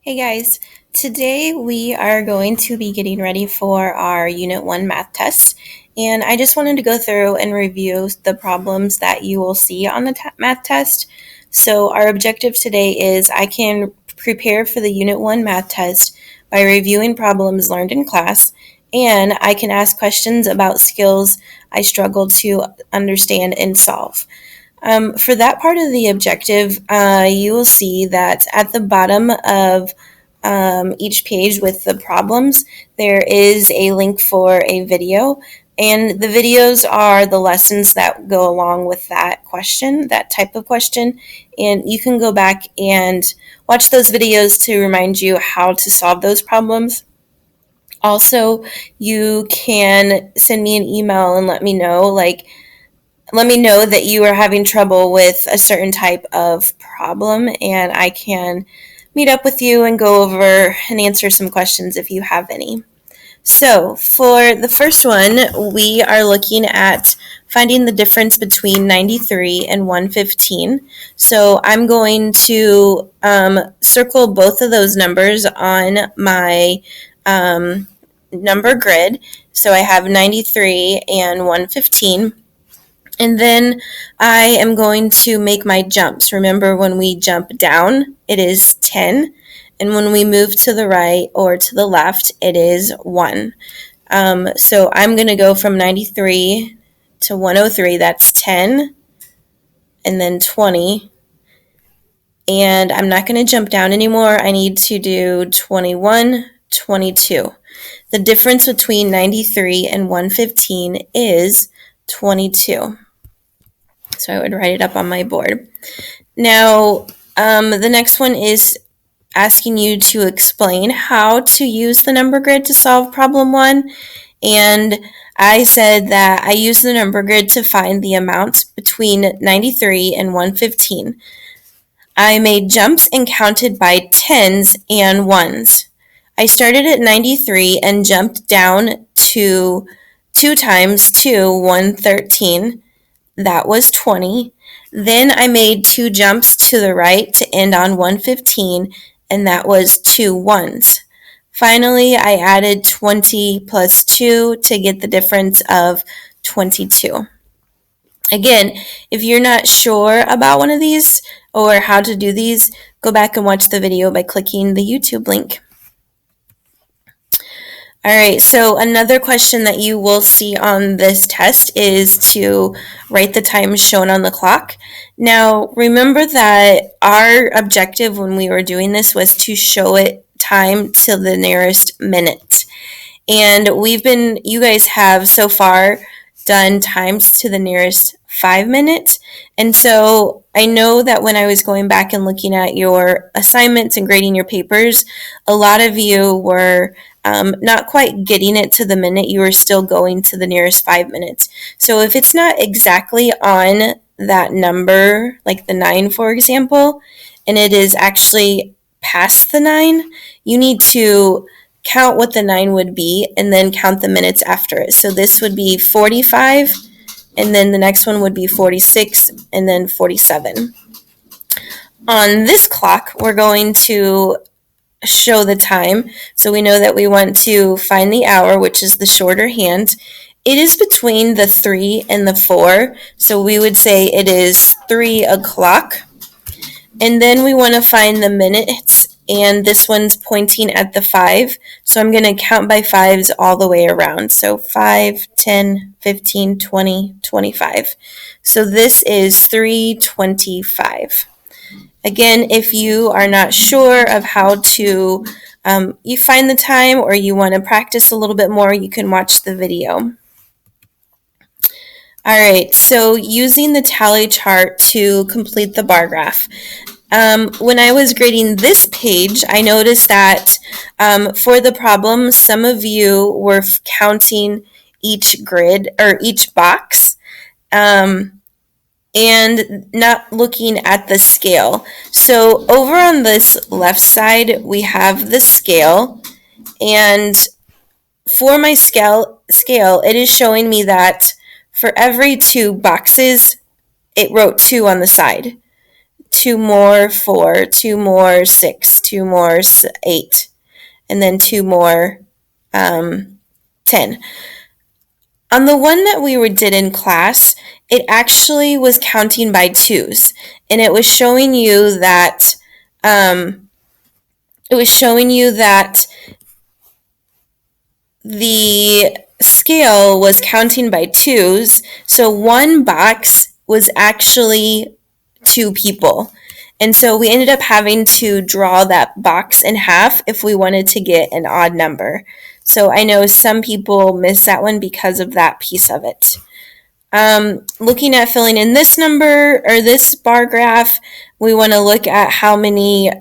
Hey guys, today we are going to be getting ready for our Unit 1 math test, and I just wanted to go through and review the problems that you will see on the math test. So our objective today is I can prepare for the Unit 1 math test by reviewing problems learned in class, and I can ask questions about skills I struggle to understand and solve. For that part of the objective, you will see that at the bottom of each page with the problems, there is a link for a video. And the videos are the lessons that go along with that question, that type of question. And you can go back and watch those videos to remind you how to solve those problems. Also, you can send me an email and let me know, that you are having trouble with a certain type of problem, and I can meet up with you and go over and answer some questions if you have any. So, for the first one, we are looking at finding the difference between 93 and 115. So, I'm going to circle both of those numbers on my number grid. So, I have 93 and 115. And then I am going to make my jumps. Remember, when we jump down, it is 10. And when we move to the right or to the left, it is 1. So I'm going to go from 93 to 103. That's 10. And then 20. And I'm not going to jump down anymore. I need to do 21, 22. The difference between 93 and 115 is 22. So I would write it up on my board. Now, the next one is asking you to explain how to use the number grid to solve problem 1. And I said that I use the number grid to find the amounts between 93 and 115. I made jumps and counted by tens and ones. I started at 93 and jumped down to 2 times 2, 113. That was 20. Then I made 2 jumps to the right to end on 115, and that was 2 ones. Finally, I added 20 plus 2 to get the difference of 22. Again, if you're not sure about one of these or how to do these, go back and watch the video by clicking the YouTube link. All right, so another question that you will see on this test is to write the time shown on the clock. Now, remember that our objective when we were doing this was to show it time to the nearest minute. And you guys have so far done times to the nearest 5 minutes. And so I know that when I was going back and looking at your assignments and grading your papers, a lot of you were not quite getting it to the minute. You were still going to the nearest 5 minutes. So if it's not exactly on that number, like the 9, for example, and it is actually past the 9, you need to count what the 9 would be and then count the minutes after it. So this would be 45, and then the next one would be 46, and then 47. On this clock, we're going to show the time. So we know that we want to find the hour, which is the shorter hand. It is between the 3 and the 4. So we would say it is 3 o'clock. And then we want to find the minutes, and this one's pointing at the 5. So I'm going to count by 5s all the way around. So 5, 10, 15, 20, 25. So this is 3:25. Again, if you are not sure of how to you find the time, or you want to practice a little bit more, you can watch the video. All right, so using the tally chart to complete the bar graph. When I was grading this page, I noticed that for the problem, some of you were counting each grid or each box. And not looking at the scale. So over on this left side, we have the scale, and for my scale, it is showing me that for every 2 boxes, it wrote 2 on the side. 2 more 4, 2 more 6, 2 more 8, and then 2 more 10. On the one that we did in class, it actually was counting by twos, and it was showing you that um, the scale was counting by twos, so one box was actually 2 people. And so we ended up having to draw that box in half if we wanted to get an odd number. So I know some people miss that one because of that piece of it. Looking at filling in this number or this bar graph, we want to look at how many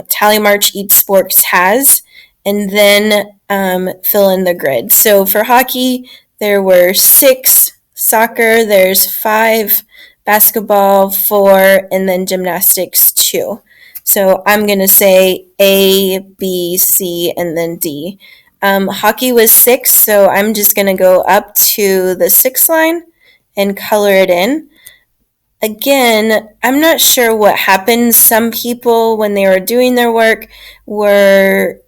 tally march each sport has, and then fill in the grid. So for hockey, there were 6, soccer, there's 5, basketball 4, and then gymnastics 2. So I'm going to say A, B, C, and then D. Hockey was 6, so I'm just going to go up to the 6 line and color it in. Again, I'm not sure what happened. Some people, when they were doing their work, were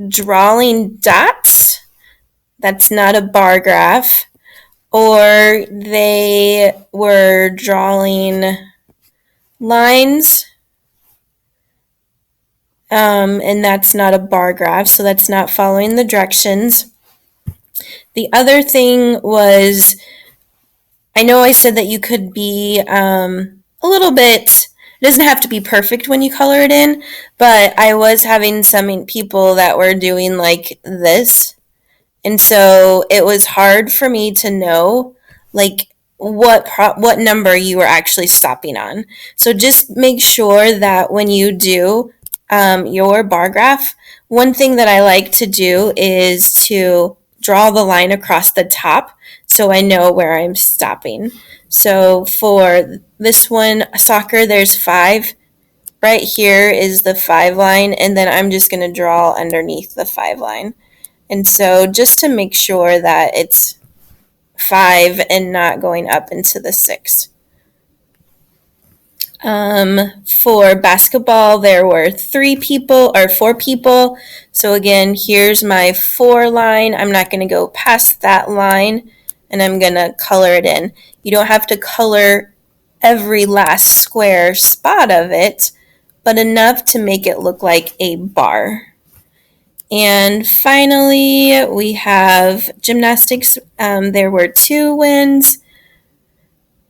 drawing dots. That's not a bar graph. Or they were drawing lines, and that's not a bar graph, so that's not following the directions. The other thing was, I know I said that you could be a little bit, it doesn't have to be perfect when you color it in, but I was having some people that were doing like this. And so it was hard for me to know like what number you were actually stopping on. So just make sure that when you do your bar graph, one thing that I like to do is to draw the line across the top so I know where I'm stopping. So for this one, soccer, there's 5. Right here is the 5 line, and then I'm just going to draw underneath the 5 line. And so just to make sure that it's 5 and not going up into the 6. For basketball, there were 4 people. So again, here's my 4 line. I'm not going to go past that line, and I'm going to color it in. You don't have to color every last square spot of it, but enough to make it look like a bar. And finally, we have gymnastics. There were 2 wins.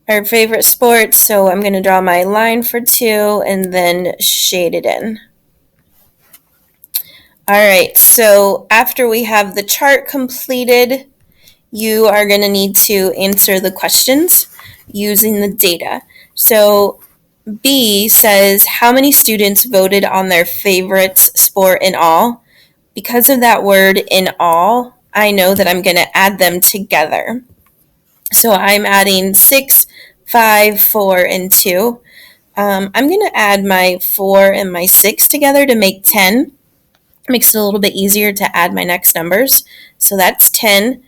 Our favorite sport, so I'm going to draw my line for 2 and then shade it in. Alright, so after we have the chart completed, you are going to need to answer the questions using the data. So B says, how many students voted on their favorite sport in all? Because of that word in all, I know that I'm going to add them together. So I'm adding 6, 5, 4, and 2. I'm going to add my 4 and my 6 together to make 10. It makes it a little bit easier to add my next numbers. So that's 10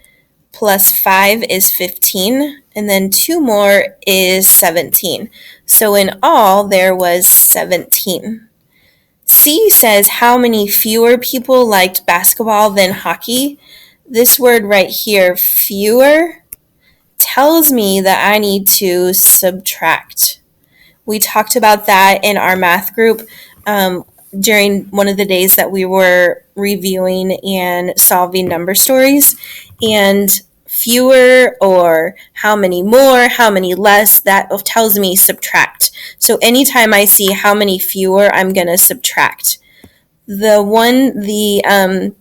plus 5 is 15, and then 2 more is 17. So in all, there was 17. C says how many fewer people liked basketball than hockey. This word right here, fewer, tells me that I need to subtract. We talked about that in our math group during one of the days that we were reviewing and solving number stories. And fewer or how many more, how many less, that tells me subtract. So anytime I see how many fewer, I'm going to subtract. The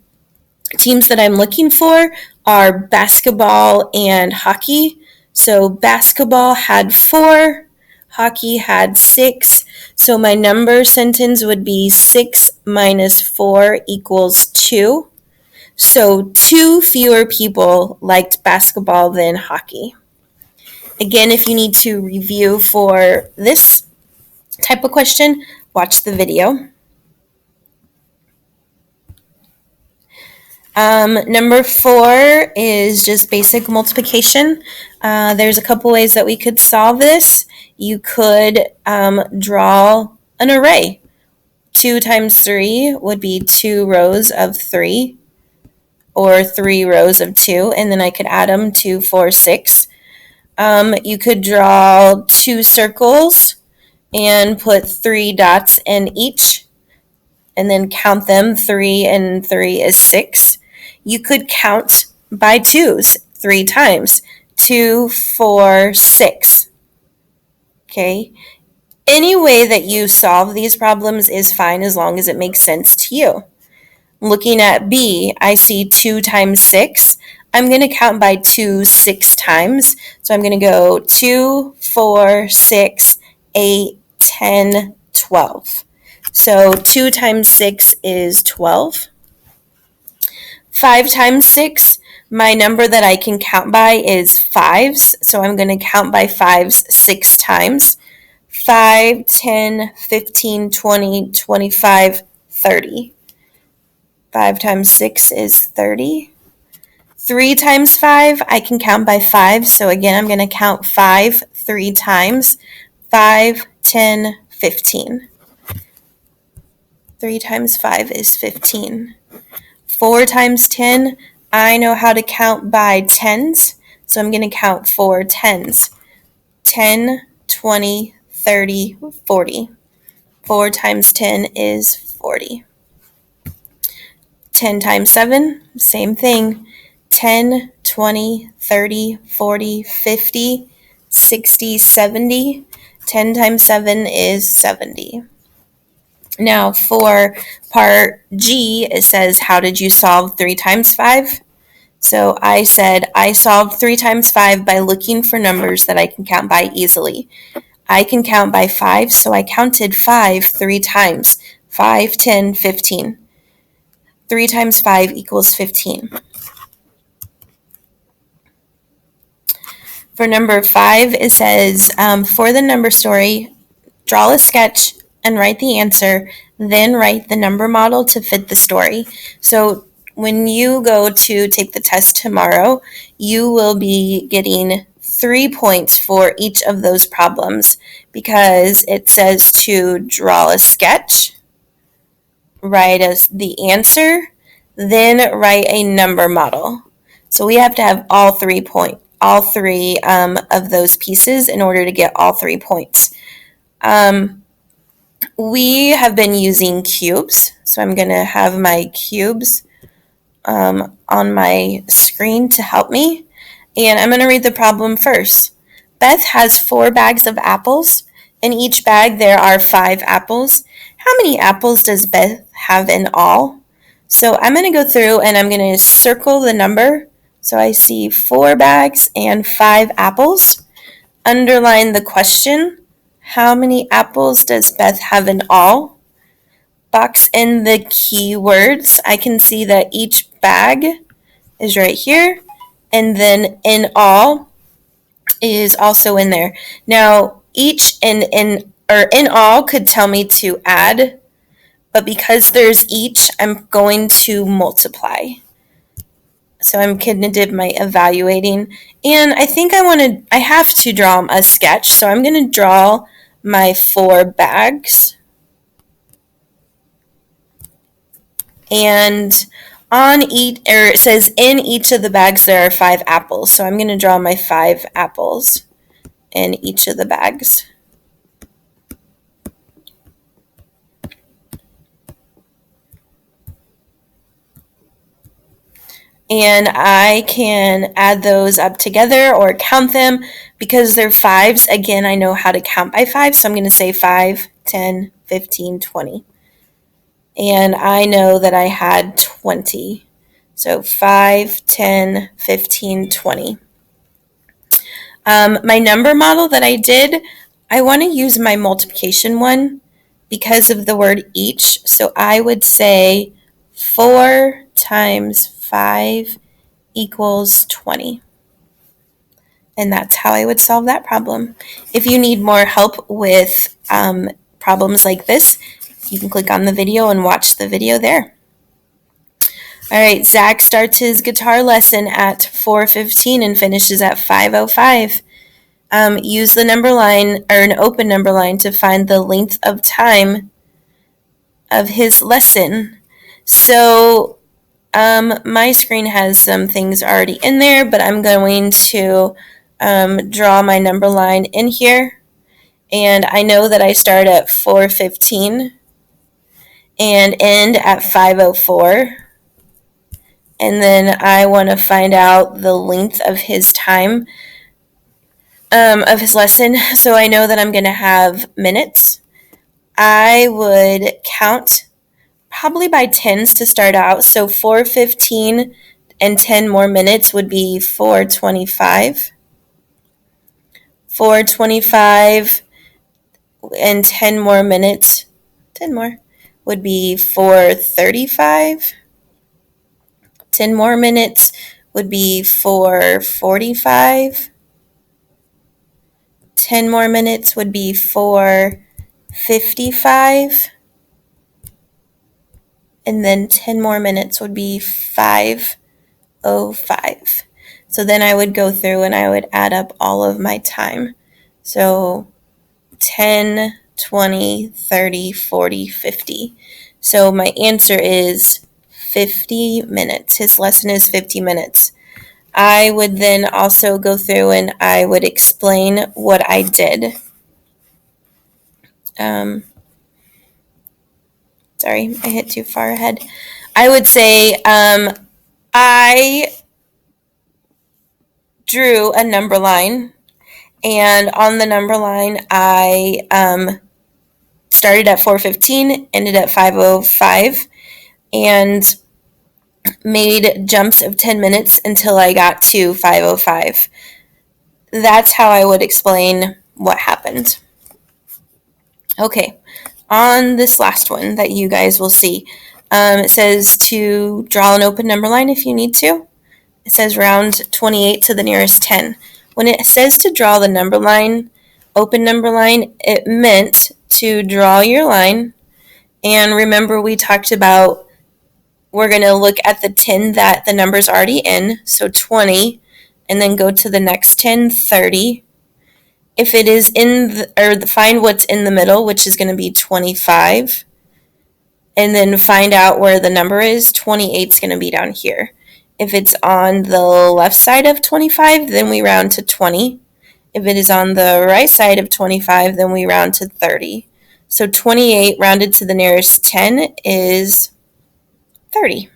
teams that I'm looking for are basketball and hockey. So basketball had 4, hockey had 6. So my number sentence would be 6 minus 4 equals 2. So 2 fewer people liked basketball than hockey. Again, if you need to review for this type of question, watch the video. Number 4 is just basic multiplication. There's a couple ways that we could solve this. You could draw an array. 2 times 3 would be 2 rows of 3, or 3 rows of 2, and then I could add them, 2, 4, 6. You could draw 2 circles and put 3 dots in each, and then count them. 3 and 3 is 6. You could count by twos 3 times. 2, 4, 6. Okay? Any way that you solve these problems is fine as long as it makes sense to you. Looking at B, I see 2 times 6. I'm going to count by 2 6 times. So I'm going to go 2, 4, 6, 8, 10, 12. So 2 times 6 is 12. 5 times 6, my number that I can count by is 5s. So I'm going to count by 5s 6 times. 5, 10, 15, 20, 25, 30. 5 times 6 is 30. 3 times 5, I can count by 5. So again, I'm going to count 5 3 times. 5, 10, 15. 3 times 5 is 15. 4 times 10, I know how to count by tens. So I'm going to count 4 tens. 10, 20, 30, 40. 4 times 10 is 40. 10 times 7, same thing. 10, 20, 30, 40, 50, 60, 70. 10 times 7 is 70. Now for part G, it says, how did you solve 3 times 5? So I said I solved 3 times 5 by looking for numbers that I can count by easily. I can count by 5, so I counted 5 3 times. 5, 10, 15. 3 times 5 equals 15. For number 5, it says, for the number story, draw a sketch and write the answer, then write the number model to fit the story. So when you go to take the test tomorrow, you will be getting 3 points for each of those problems because it says to draw a sketch, write the answer, then write a number model. So we have to have all three of those pieces in order to get all 3 points. We have been using cubes, so I'm going to have my cubes on my screen to help me. And I'm going to read the problem first. Beth has 4 bags of apples. In each bag there are 5 apples. How many apples does Beth have in all? So I'm going to go through and I'm going to circle the number. So I see 4 bags and 5 apples. Underline the question. How many apples does Beth have in all? Box in the keywords. I can see that each bag is right here, and then in all is also in there. Now, each in all could tell me to add, but because there's each, I'm going to multiply. So I'm going to do my evaluating, and I think I have to draw a sketch, so I'm going to draw my 4 bags. And it says in each of the bags there are 5 apples. So I'm going to draw my 5 apples in each of the bags. And I can add those up together or count them. Because they're 5s, again, I know how to count by 5. So I'm going to say 5, 10, 15, 20. And I know that I had 20. So 5, 10, 15, 20. My number model that I did, I want to use my multiplication one because of the word each. So I would say 4 times 5 equals 20. And that's how I would solve that problem. If you need more help with problems like this, you can click on the video and watch the video there. All right, Zach starts his guitar lesson at 4:15 and finishes at 5:05. Use the number line or an open number line to find the length of time of his lesson. So my screen has some things already in there, but I'm going to draw my number line in here. And I know that I start at 4:15 and end at 5:04. And then I want to find out the length of his time of his lesson. So I know that I'm going to have minutes. I would count probably by tens to start out. So 4:15 and 10 more minutes would be 4:25. 4:25 and 10 more minutes, 10 more, would be 4:35. 10 more minutes would be 4:45. 10 more minutes would be 4:55. And then 10 more minutes would be 5:05. So then I would go through and I would add up all of my time. So 10, 20, 30, 40, 50. So my answer is 50 minutes. His lesson is 50 minutes. I would then also go through and I would explain what I did. Sorry, I hit too far ahead. I would say I drew a number line, and on the number line, I started at 4:15, ended at 5:05, and made jumps of 10 minutes until I got to 5:05. That's how I would explain what happened. Okay, on this last one that you guys will see, it says to draw an open number line if you need to. It says round 28 to the nearest 10. When it says to draw the number line, open number line, it meant to draw your line. And remember, we talked about we're going to look at the 10 that the number's already in, so 20, and then go to the next 10, 30. If it is find what's in the middle, which is going to be 25, and then find out where the number is. 28 is going to be down here. If it's on the left side of 25, then we round to 20. If it is on the right side of 25, then we round to 30. So 28 rounded to the nearest 10 is 30.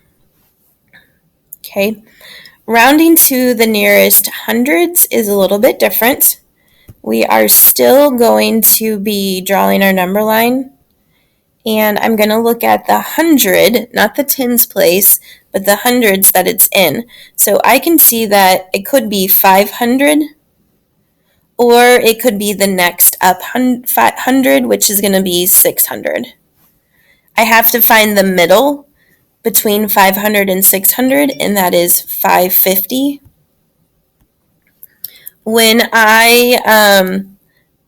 Okay. Rounding to the nearest hundreds is a little bit different. We are still going to be drawing our number line. And I'm going to look at the 100, not the tens place, but the hundreds that it's in. So I can see that it could be 500, or it could be the next up 100, which is going to be 600. I have to find the middle between 500 and 600, and that is 550. When I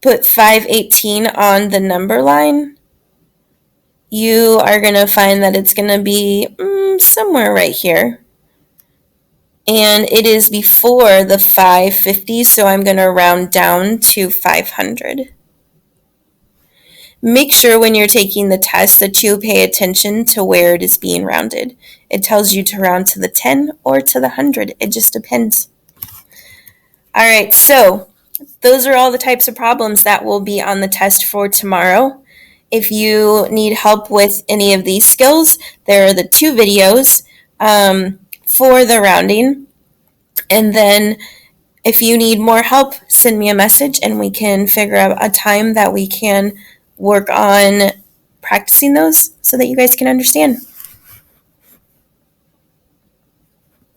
put 518 on the number line, you are going to find that it's going to be somewhere right here. And it is before the 550, so I'm going to round down to 500. Make sure when you're taking the test that you pay attention to where it is being rounded. It tells you to round to the 10 or to the 100. It just depends. All right, so those are all the types of problems that will be on the test for tomorrow. If you need help with any of these skills, there are the 2 videos for the rounding. And then if you need more help, send me a message and we can figure out a time that we can work on practicing those so that you guys can understand.